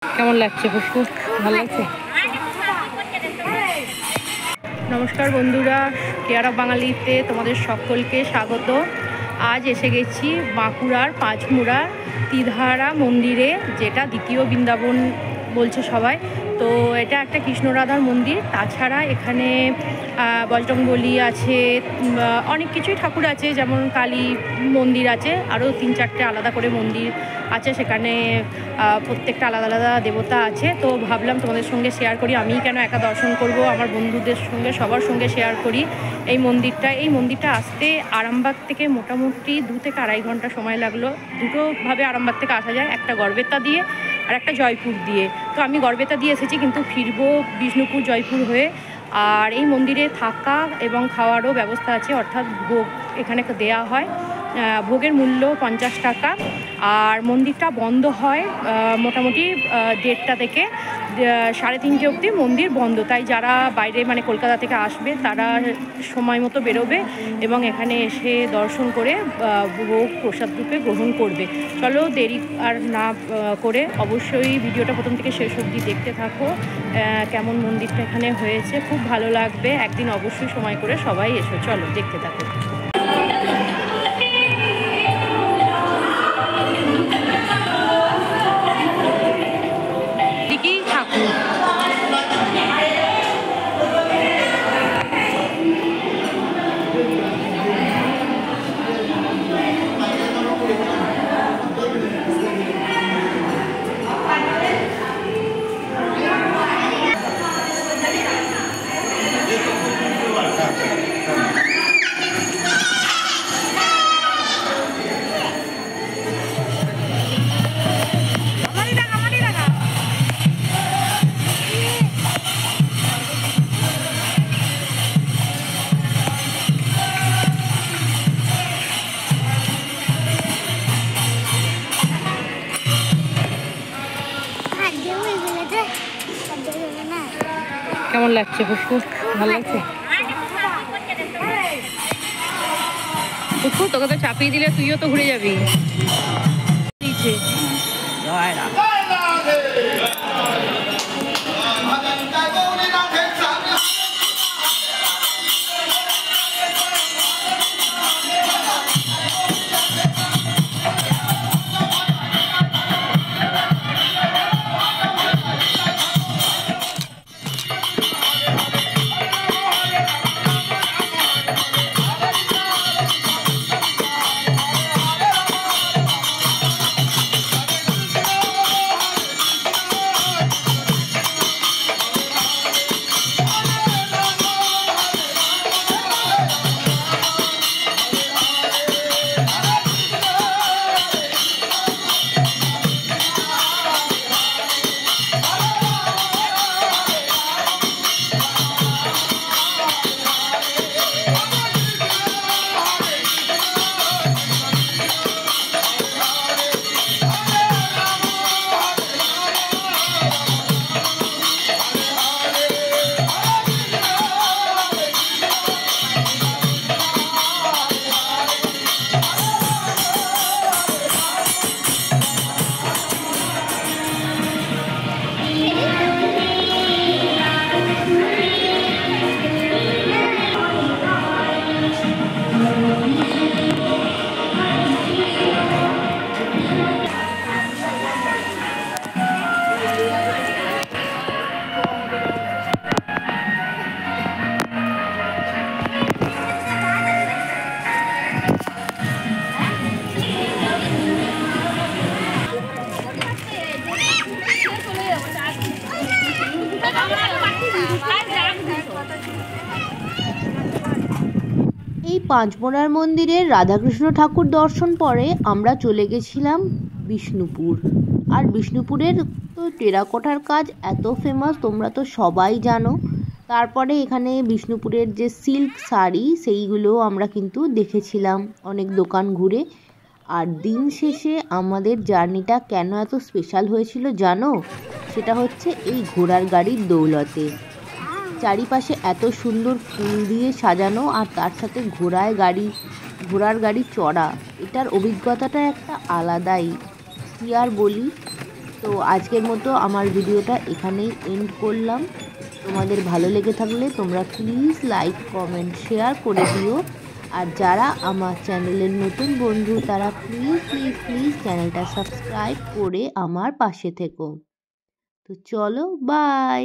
কেমন লাগছে পুষ্পু? ভালো লাগছে? নমস্কার বন্ধুরা, কেয়ার অফ বাঙালিতে তোমাদের সকলকে স্বাগত। আজ এসে গেছি বাঁকুড়ার পাঁচমুড়া ত্রিধারা মন্দিরে, যেটা দ্বিতীয় বৃন্দাবন বলছে সবাই। তো এটা একটা কৃষ্ণ রাধার মন্দির। তাছাড়া এখানে বজরংবলী আছে, অনেক কিছুই ঠাকুর আছে, যেমন কালী মন্দির আছে, আরও 3-4টে আলাদা করে মন্দির আছে। সেখানে প্রত্যেকটা আলাদা আলাদা দেবতা আছে। তো ভাবলাম তোমাদের সঙ্গে শেয়ার করি। আমি কেন একা দর্শন করব, আমার বন্ধুদের সঙ্গে সবার সঙ্গে শেয়ার করি এই মন্দিরটা আসতে আরামবাগ থেকে মোটামুটি 2 থেকে আড়াই ঘন্টা সময় লাগলো। দুটোভাবে আরামবাগ থেকে আসা যায়, একটা গড়বেতা দিয়ে আর একটা জয়পুর দিয়ে। তো আমি গড়বেতা দিয়ে এসেছি, কিন্তু ফিরবো বিষ্ণুপুর জয়পুর হয়ে। আর এই মন্দিরে থাকা এবং খাওয়ারও ব্যবস্থা আছে, অর্থাৎ ভোগ এখানে দেয়া হয়। ভোগের মূল্য 50 টাকা। আর মন্দিরটা বন্ধ হয় মোটামুটি 1:30 থেকে 3:30 অবধি মন্দির বন্ধ। তাই যারা বাইরে মানে কলকাতা থেকে আসবে তারা সময় মতো বেরোবে এবং এখানে এসে দর্শন করে ভোগ প্রসাদ রূপে গ্রহণ করবে। চলো দেরি আর না করে অবশ্যই ভিডিওটা প্রথম থেকে শেষ অবধি দেখতে থাকো। কেমন মন্দিরটা এখানে হয়েছে, খুব ভালো লাগবে। একদিন অবশ্যই সময় করে সবাই এসো। চলো দেখতে থাকো। কেমন লাগছে পুষ্পু? ভালো লাগছে? পুষ্পু, তোকে তো চাপিয়ে দিলে তুইও তো ঘুরে যাবি। এই পাঁচমোড়ার মন্দিরের রাধাকৃষ্ণ ঠাকুর দর্শন পরে আমরা চলে গেছিলাম বিষ্ণুপুর। আর বিষ্ণুপুরের তো টেরাকোটার কাজ এত ফেমাস, তোমরা তো সবাই জানো। তারপরে এখানে বিষ্ণুপুরের যে সিল্ক শাড়ি সেইগুলো আমরা কিন্তু দেখেছিলাম অনেক দোকান ঘুরে। আর দিন শেষে আমাদের জার্নিটা কেন এত স্পেশাল হয়েছিল জানো? সেটা হচ্ছে এই ঘোড়ার গাড়ির দৌলতে। চারিপাশে এত সুন্দর ফুল দিয়ে সাজানো, আর তার সাথে ঘোড়ার গাড়ি চড়া, এটার অভিজ্ঞতাটা একটা আলাদাই, কি আর বলি। তো আজকের মতো আমার ভিডিওটা এখানেই এন্ড করলাম। তোমাদের ভালো লেগে থাকলে তোমরা প্লিজ লাইক কমেন্ট শেয়ার করে দিও। আর যারা আমার চ্যানেলের নতুন বন্ধু তারা প্লিজ প্লিজ প্লিজ চ্যানেলটা সাবস্ক্রাইব করে আমার পাশে থেকো। তো চলো, বাই।